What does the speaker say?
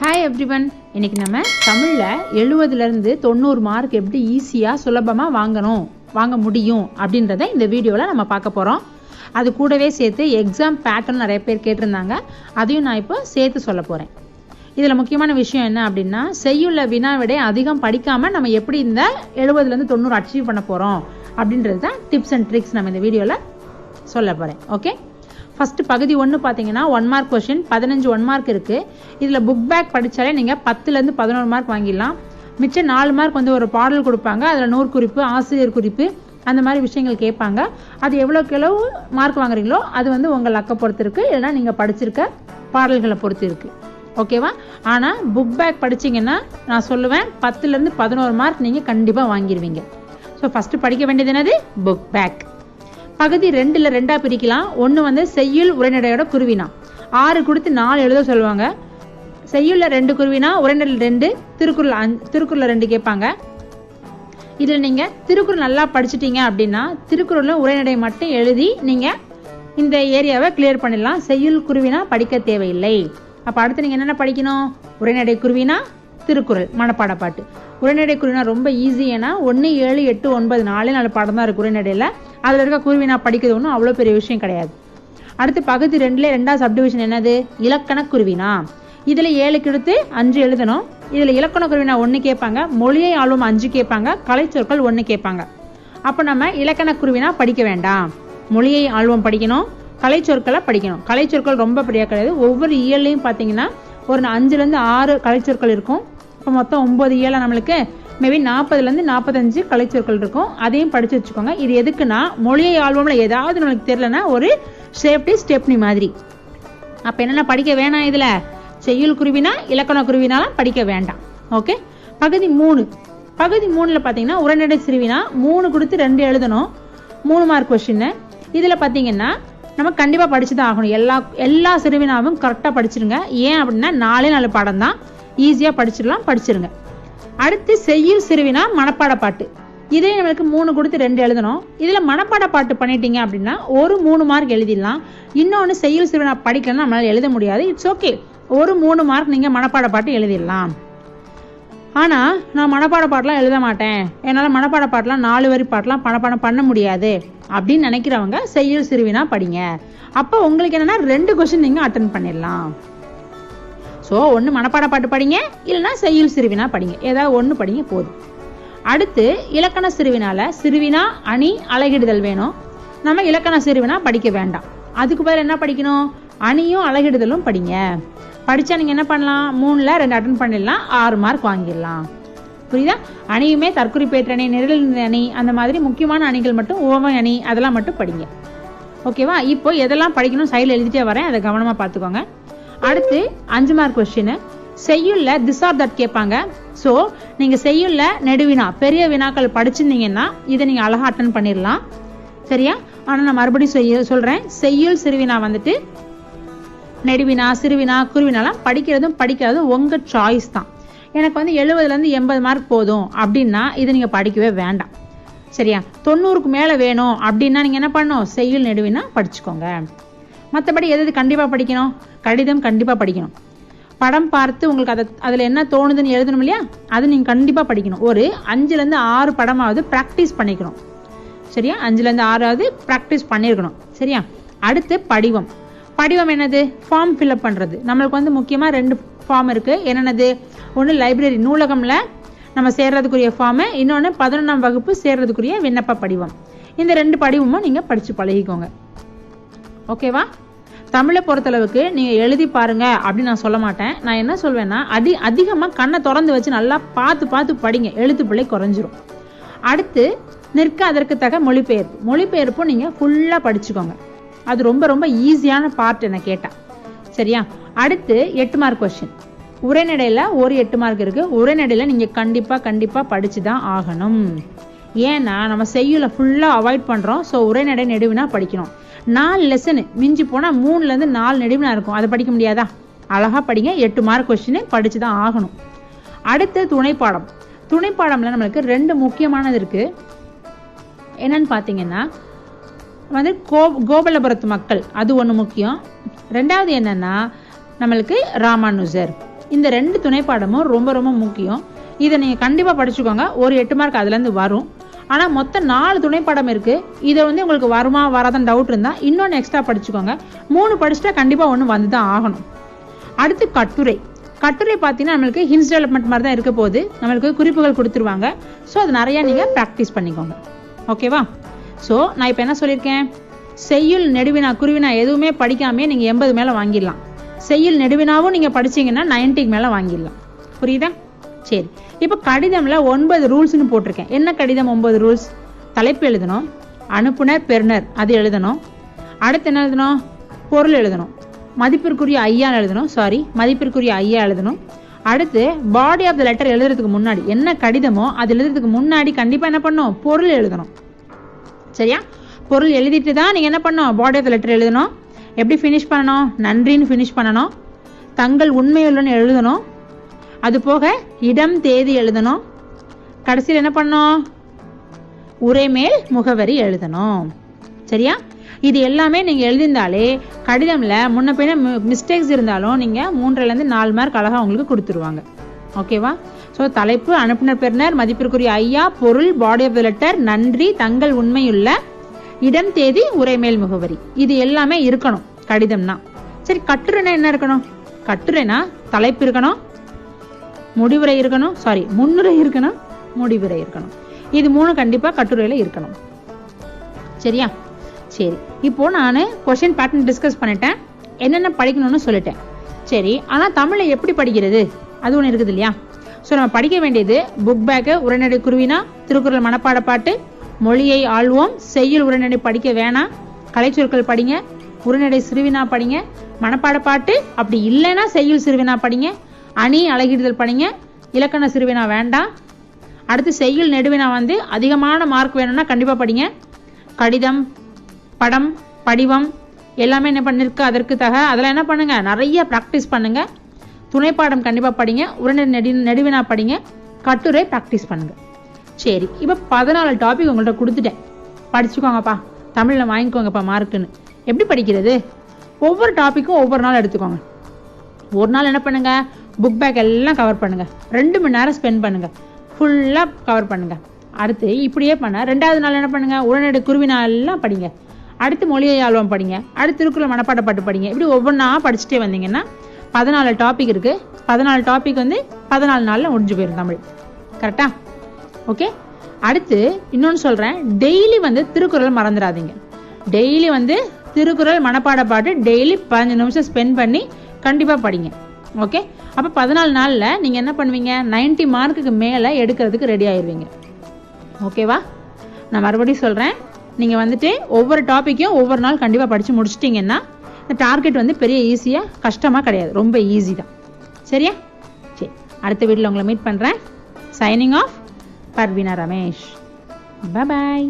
Hi everyone, இன்னைக்கு நம்ம தமிழில் 70லேருந்து 90 மார்க் எப்படி ஈஸியாக சுலபமாக வாங்க முடியும் அப்படின்றத இந்த வீடியோவில் நம்ம பார்க்க போகிறோம். அது கூடவே சேர்த்து எக்ஸாம் பேட்டர்ன் நிறைய பேர் கேட்டிருந்தாங்க, அதையும் நான் இப்போ சேர்த்து சொல்ல போகிறேன். இதில் முக்கியமான விஷயம் என்ன அப்படின்னா, செய்யுள்ள வினா விட அதிகம் படிக்காமல் நம்ம எப்படி இந்த 70லேருந்து 90 அச்சீவ் பண்ண போகிறோம் அப்படின்றது தான் டிப்ஸ் அண்ட் ட்ரிக்ஸ் நம்ம இந்த வீடியோவில் சொல்ல போகிறேன். ஓகே, ஃபர்ஸ்ட் பகுதி 1 பார்த்தீங்கன்னா 1 மார்க் கொஸ்டின், 15 1 மார்க் இருக்குது. இதில் புக் பேக் படித்தாலே நீங்கள் 10லேருந்து 11 மார்க் வாங்கிடலாம். மிச்சம் 4 மார்க் வந்து ஒரு பாடல் கொடுப்பாங்க, அதில் 100 குறிப்பு, ஆசிரியர் குறிப்பு, அந்த மாதிரி விஷயங்கள் கேட்பாங்க. அது எவ்வளோ மார்க் வாங்குறீங்களோ அது வந்து உங்கள் லக்கை பொறுத்து இருக்குது, இல்லைனா நீங்கள் படிச்சிருக்க பாடல்களை பொறுத்து இருக்குது. ஓகேவா? ஆனால் புக் பேக் படிச்சிங்கன்னா நான் சொல்லுவேன் 10லேருந்து 11 மார்க் நீங்கள் கண்டிப்பாக வாங்கிடுவீங்க. ஸோ ஃபஸ்ட்டு படிக்க வேண்டியது என்னது? Book back. பகுதி 2ல் 2ஆக பிரிக்கலாம். ஒன்று வந்து செய்யுள் உரைநடையோட குருவினா, 6 கொடுத்து 4 எழுத சொல்லுவாங்க. செய்யுள்ள 2 குருவினா, உரைநடையில் 2, திருக்குறள் 2 கேட்பாங்க. இதில் நீங்கள் திருக்குறள் நல்லா படிச்சிட்டீங்க அப்படின்னா திருக்குறளில் உரைநடை மட்டும் எழுதி நீங்கள் இந்த ஏரியாவை கிளியர் பண்ணிடலாம். செய்யுள் குருவினா படிக்க தேவையில்லை. அப்போ அடுத்து நீங்கள் என்னென்ன படிக்கணும்? உரைநடை குருவினா திருக்குறள் மனப்பாட பாட்டு. உரைநடை குருவினா ரொம்ப ஈஸி, ஏன்னா 1, 7, 8, 9 4 பாடம் தான் இருக்குது உரைநடையில். அதில் இருக்க குருவினா படிக்கிறது ஒன்றும் அவ்வளோ பெரிய விஷயம் கிடையாது. அடுத்து பகுதி 2ல் 2ஆவது சப்டிவிஷன் என்னது? இலக்கண குருவினா. இதில் 7 எடுத்து 5 எழுதணும். இதில் இலக்கண குருவினா 1 கேட்பாங்க, மொழியை ஆளும் 5 கேட்பாங்க, கலைச்சொற்கள் 1 கேட்பாங்க. அப்போ நம்ம இலக்கண குருவினா படிக்க வேண்டாம், மொழியை ஆழ்வம் படிக்கணும், கலைச்சொற்களை படிக்கணும். கலைச்சொற்கள் ரொம்ப பெரிய கிடையாது. ஒவ்வொரு இயல்லையும் பார்த்தீங்கன்னா ஒரு 5லேருந்து 6 கலைச்சொற்கள் இருக்கும். இப்போ மொத்தம் 9 இயலாக நம்மளுக்கு மேபி 40லேருந்து 45 கலைச்சொற்கள் இருக்கும். அதையும் படித்து வச்சுக்கோங்க. இது எதுக்குன்னா, மொழியை ஆழ்வமில் ஏதாவது நம்மளுக்கு தெரியலன்னா ஒரு சேஃப்டி ஸ்டெப்னி மாதிரி. அப்போ என்னென்ன படிக்க வேணாம்? இதில் செய்யுள் குருவினா இலக்கண குருவினாலாம் படிக்க வேண்டாம். ஓகே, பகுதி 3. பகுதி 3ல் பார்த்தீங்கன்னா உரைநடை சிறுவினா 3 கொடுத்து 2 எழுதணும், 3 மார்க் கொஸ்டின். இதில் பார்த்தீங்கன்னா நம்ம கண்டிப்பாக படிச்சு தான் ஆகணும். எல்லா சிறுவினாவும் கரெக்டாக படிச்சிருங்க. ஏன் அப்படின்னா 4 பாடம் தான், ஈஸியாக படிச்சிருங்க. அடுத்து செய்யுள் சிறுவினா மனப்பாட பாட்டு. இதே நம்மளுக்கு 3 கொடுத்து 2 எழுதணும். இதில் மனப்பாட பாட்டு பண்ணிட்டீங்க அப்படின்னா ஒரு 3 மார்க் எழுதிடலாம். இன்னொன்று செய்யுள் சிறுவினா படிக்கலன்னா நம்மளால எழுத முடியாது. இட்ஸ் ஓகே, ஒரு 3 மார்க் நீங்கள் மனப்பாட பாட்டு எழுதிடலாம். ஆனால் நான் மனப்பாட பாட்டெலாம் எழுத மாட்டேன், என்னால் மனப்பாட பாட்டெலாம் 4 வரி பாட்டெலாம் மனப்பாடம் பண்ண முடியாது அப்படின்னு நினைக்கிறவங்க செய்யுள் சிறுவினா படிங்க. அப்போ உங்களுக்கு என்னன்னா 2 கொஸ்டின் நீங்கள் அட்டென்ட் பண்ணிடலாம். ஸோ ஒன்று மனப்பாட பாட்டு படிங்க, இல்லைன்னா செய்யுள் சிறுவினா படிங்க, ஏதாவது ஒன்று படிங்க போதும். அடுத்து இலக்கண சிறுவினா அணி அலகிடுதல் வேணும். நம்ம இலக்கண சிறுவினா படிக்க வேண்டாம். அதுக்கு பதில் என்ன படிக்கணும்? அணியும் அலகிடுதலும் படிங்க. படித்தா நீங்கள் என்ன பண்ணலாம்? 3ல் 2 அட்டென்ட் பண்ணிடலாம், 6 மார்க் வாங்கிடலாம். புரியுதா? அணியுமே தற்குறிப்பேற்ற அணி, நிரல் அணி, அந்த மாதிரி முக்கியமான அணிகள் மட்டும், உவமை அணி, அதெல்லாம் மட்டும் படிங்க. ஓகேவா? இப்போ எதெல்லாம் படிக்கணும் சைடில் எழுதிட்டே வரேன், அதை கவனமாக பார்த்துக்கோங்க. அடுத்து 5 மார்க் கொஸ்டின். செய்யுள்ள திஸ் ஆர் தட் கேட்பாங்க. ஸோ நீங்கள் செய்யுள்ள நெடுவினா பெரிய வினாக்கள் படிச்சிருந்தீங்கன்னா இதை நீங்கள் அழகாக அட்டன் பண்ணிடலாம். சரியா? ஆனால் நான் மறுபடியும் சொல்கிறேன், செய்யுள் சிறுவினா வந்துட்டு நெடுவினா, சிறுவினா, குருவினாலாம் படிக்கிறதும் படிக்காததும் உங்கள் சாய்ஸ் தான். எனக்கு வந்து 70லேருந்து 80 மார்க் போதும் அப்படின்னா இதை நீங்கள் படிக்கவே வேண்டாம். சரியா? 90க்கு மேலே வேணும் அப்படின்னா நீங்கள் என்ன பண்ணணும்? செய்யுள் நெடுவினா படிச்சுக்கோங்க. மற்றபடி எது கண்டிப்பாக படிக்கணும்? கடிதம் கண்டிப்பாக படிக்கணும். படம் பார்த்து உங்களுக்கு அதில் என்ன தோணுதுன்னு எழுதணும் இல்லையா, அது நீங்கள் கண்டிப்பாக படிக்கணும். ஒரு 5லேருந்து 6 படமாவது ப்ராக்டிஸ் பண்ணிக்கணும். சரியா? 5லேருந்து 6ஆவது ப்ராக்டிஸ் பண்ணியிருக்கணும். சரியா? அடுத்து படிவம் என்னது? ஃபார்ம் ஃபில்அப் பண்ணுறது. நம்மளுக்கு வந்து முக்கியமாக 2 ஃபார்ம் இருக்குது. என்னென்னது? ஒன்று லைப்ரரி நூலகமில் நம்ம சேர்றதுக்குரிய ஃபார்மு, இன்னொன்று 11ஆம் வகுப்பு சேர்றதுக்குரிய விண்ணப்ப படிவம். இந்த 2 படிவமும் நீங்கள் படித்து பழகிக்கோங்க. ஓகேவா? தமிழை பொறுத்தளவுக்கு நீங்கள் எழுதி பாருங்க அப்படின்னு நான் சொல்ல மாட்டேன். நான் என்ன சொல்வேன்னா, அதிகமாக கண்ணை திறந்து வச்சு நல்லா பார்த்து படிங்க, எழுத்து பிள்ளை குறைஞ்சிரும். அடுத்து நிற்க அதற்கு தக்க மொழிபெயர்ப்பும் நீங்கள் ஃபுல்லாக படிச்சுக்கோங்க. அது ரொம்ப ரொம்ப ஈஸியான பார்ட் என்ன கேட்டால். சரியா? அடுத்து 8 மார்க் கொஸ்டின். உரைநடையில் ஒரு 8 மார்க் இருக்குது. உரைநடையில் நீங்கள் கண்டிப்பாக படித்து தான் ஆகணும். ஏன்னா நம்ம செய்யுளை ஃபுல்லாக அவாய்ட் பண்ணுறோம். ஸோ உரைநடை நெடுவினா படிக்கணும். 4 லெசனு மிஞ்சி போனால் 3லேருந்து 4 நெடுவினா இருக்கும், அதை படிக்க முடியாதா? அழகாக படிங்க. 8 மார்க் கொஸ்டின் படித்து தான் ஆகணும். அடுத்து துணைப்பாடம்ல நம்மளுக்கு 2 முக்கியமானது இருக்குது. என்னன்னு பார்த்தீங்கன்னா வந்து கோபலபுரத்து மக்கள், அது ஒன்று முக்கியம். 2வது என்னன்னா நம்மளுக்கு ராமானுஜர். இந்த 2 துணைப்பாடமும் ரொம்ப ரொம்ப முக்கியம். இதை நீங்கள் கண்டிப்பாக படிச்சுக்கோங்க. ஒரு 8 மார்க் அதுலேருந்து வரும். ஆனால் மொத்தம் 4 துணைப்பாடம் இருக்குது. இதை வந்து உங்களுக்கு வருமா வராதான் டவுட் இருந்தால் இன்னொன்று எக்ஸ்ட்ரா படிச்சுக்கோங்க. 3 படிச்சுட்டா கண்டிப்பாக ஒன்று வந்து தான் ஆகணும். அடுத்து கட்டுரை. கட்டுரை பார்த்தீங்கன்னா நம்மளுக்கு ஹின்ஸ் டெவலப்மெண்ட் மாதிரி தான் இருக்க போது. நம்மளுக்கு குறிப்புகள் கொடுத்துருவாங்க. ஸோ அது நிறையா நீங்கள் ப்ராக்டிஸ் பண்ணிக்கோங்க. ஓகேவா? ஸோ நான் இப்போ என்ன சொல்லியிருக்கேன், செய்யுள் நெடுவினா குருவினா எதுவுமே படிக்காமே நீங்கள் 80 மேலே வாங்கிடலாம். செய்யுள் நெடுவினாவும் நீங்கள் படிச்சீங்கன்னா 90க்கு மேலே வாங்கிடலாம். புரியுதா? சரி, இப்போ கடிதம்ல 9 ரூல்ஸ்னு போட்டிருக்கேன். என்ன கடிதம் 9 ரூல்ஸ்? தலைப்பு எழுதணும், அனுப்புனர் பெறுநர் அது எழுதணும், அடுத்து என்ன எழுதணும், பொருள் எழுதணும், மதிப்பிற்குரிய ஐயா எழுதணும். அடுத்து பாடி ஆஃப் த லெட்டர் எழுதுறதுக்கு முன்னாடி என்ன கடிதமோ அது எழுதுறதுக்கு முன்னாடி கண்டிப்பாக என்ன பண்ணணும், பொருள் எழுதணும். சரியா? பொருள் எழுதிட்டு தான் நீங்கள் என்ன பண்ணணும், பாடி ஆஃப் த லெட்டர் எழுதணும். எப்படி ஃபினிஷ் பண்ணணும், நன்றின்னு ஃபினிஷ் பண்ணணும், தங்கள் உண்மையுள்ளன்னு எழுதணும், அது போக இடம் தேதி எழுதணும், கடைசியில் என்ன பண்ணணும், உரைமேல் முகவரி எழுதணும். சரியா? இது எல்லாமே நீங்கள் எழுதியிருந்தாலே கடிதம்ல முன்ன பின்ன மிஸ்டேக்ஸ் இருந்தாலும் நீங்கள் 3லேருந்து 4 மார்க் அழகாக உங்களுக்கு கொடுத்துருவாங்க. ஓகேவா? ஸோ தலைப்பு, அனுப்புனர் பெறுநர், மதிப்பிற்குரிய ஐயா, பொருள், பாடி ஆஃப் த லெட்டர், நன்றி, தங்கள் உண்மையுள்ள, இடம் தேதி, உரைமேல் முகவரி, இது எல்லாமே இருக்கணும் கடிதம்னா. சரி, கட்டுரைனா என்ன இருக்கணும்? கட்டுரைனா தலைப்பு இருக்கணும், முன்னுரை இருக்கணும், முடிவுரை இருக்கணும். இது 3 கண்டிப்பாக கட்டுரையில் இருக்கணும். சரியா? சரி, இப்போ நான் கொஸ்டின் பேட்டர்ன் டிஸ்கஸ் பண்ணிட்டேன், என்னென்ன படிக்கணும்னு சொல்லிட்டேன். சரி, ஆனால் தமிழை எப்படி படிக்கிறது அது ஒன்று இருக்குது இல்லையா? ஸோ நம்ம படிக்க வேண்டியது புக் பேக்கு, உரைநடை குருவினா, திருக்குறள் மனப்பாட பாட்டு, மொழியை ஆள்வோம், செய்யுள் உரைநடை படிக்க வேணாம், கலைச்சொற்கள் படிங்க, உரைநடை சிறுவினா படிங்க, மனப்பாட பாட்டு அப்படி இல்லைன்னா செய்யுள் சிறுவினா படிங்க, அணி அழகிடுதல் படிங்க, இலக்கண சிறுவினா வேண்டாம். அடுத்து செய்யுள் நெடுவினா வந்து அதிகமான மார்க் வேணும்னா கண்டிப்பாக படிங்க. கடிதம், படம், படிவம் எல்லாமே என்ன பண்ணிருக்கு அதற்கு அதெல்லாம் என்ன பண்ணுங்க, நிறைய ப்ராக்டிஸ் பண்ணுங்க. துணைப்பாடம் கண்டிப்பாக படிங்க, உரைநடை நெடுவினா படிங்க, கட்டுரை ப்ராக்டிஸ் பண்ணுங்க. சரி, இப்போ 14 டாபிக் உங்கள்கிட்ட கொடுத்துட்டேன், படிச்சுக்கோங்கப்பா, தமிழில் வாங்கிக்கோங்கப்பா மார்க்குன்னு. எப்படி படிக்கிறது? ஒவ்வொரு டாப்பிக்கும் ஒவ்வொரு நாள் எடுத்துக்கோங்க. ஒரு நாள் என்ன பண்ணுங்க, புக் பேக் எல்லாம் கவர் பண்ணுங்க, 2 மணி நேரம் ஸ்பெண்ட் பண்ணுங்க, ஃபுல்லாக கவர் பண்ணுங்க. அடுத்து இப்படியே பண்ண 2வது நாள் என்ன பண்ணுங்க, உரைநடை குருவினா எல்லாம் படிங்க, அடுத்து மொழியை ஆழ்வம் படிங்க, அடுத்து திருக்குறள் மனப்பாட பாட்டு படிங்க. இப்படி ஒவ்வொன்றா படிச்சுட்டே வந்தீங்கன்னா 14 டாபிக் இருக்கு. 14 டாபிக் வந்து 14 நாளில் முடிஞ்சு போயிடும் தமிழ். கரெக்டா? ஓகே. அடுத்து இன்னொன்று சொல்றேன், டெய்லி வந்து திருக்குறள் மறந்துடாதீங்க. டெய்லி வந்து திருக்குறள் மனப்பாட பாட்டு டெய்லி 15 நிமிஷம் ஸ்பெண்ட் பண்ணி கண்டிப்பாக படிங்க. ஓகே. அப்போ 14 நாளில் நீங்கள் என்ன பண்ணுவீங்க, 90 மார்க்குக்கு மேலே எடுக்கிறதுக்கு ரெடி ஆயிடுவீங்க. ஓகேவா? நான் மறுபடியும் சொல்கிறேன், நீங்கள் வந்துட்டு ஒவ்வொரு டாப்பிக்கையும் ஒவ்வொரு நாள் கண்டிப்பாக படித்து முடிச்சிட்டிங்கன்னா இந்த டார்கெட் வந்து பெரிய ஈஸியாக கஷ்டமாக கிடையாது, ரொம்ப ஈஸி தான். சரியா? சரி, அடுத்த வீடியோவில் உங்களை மீட் பண்ணுறேன். Signing off, Parveena Ramesh. பாய்.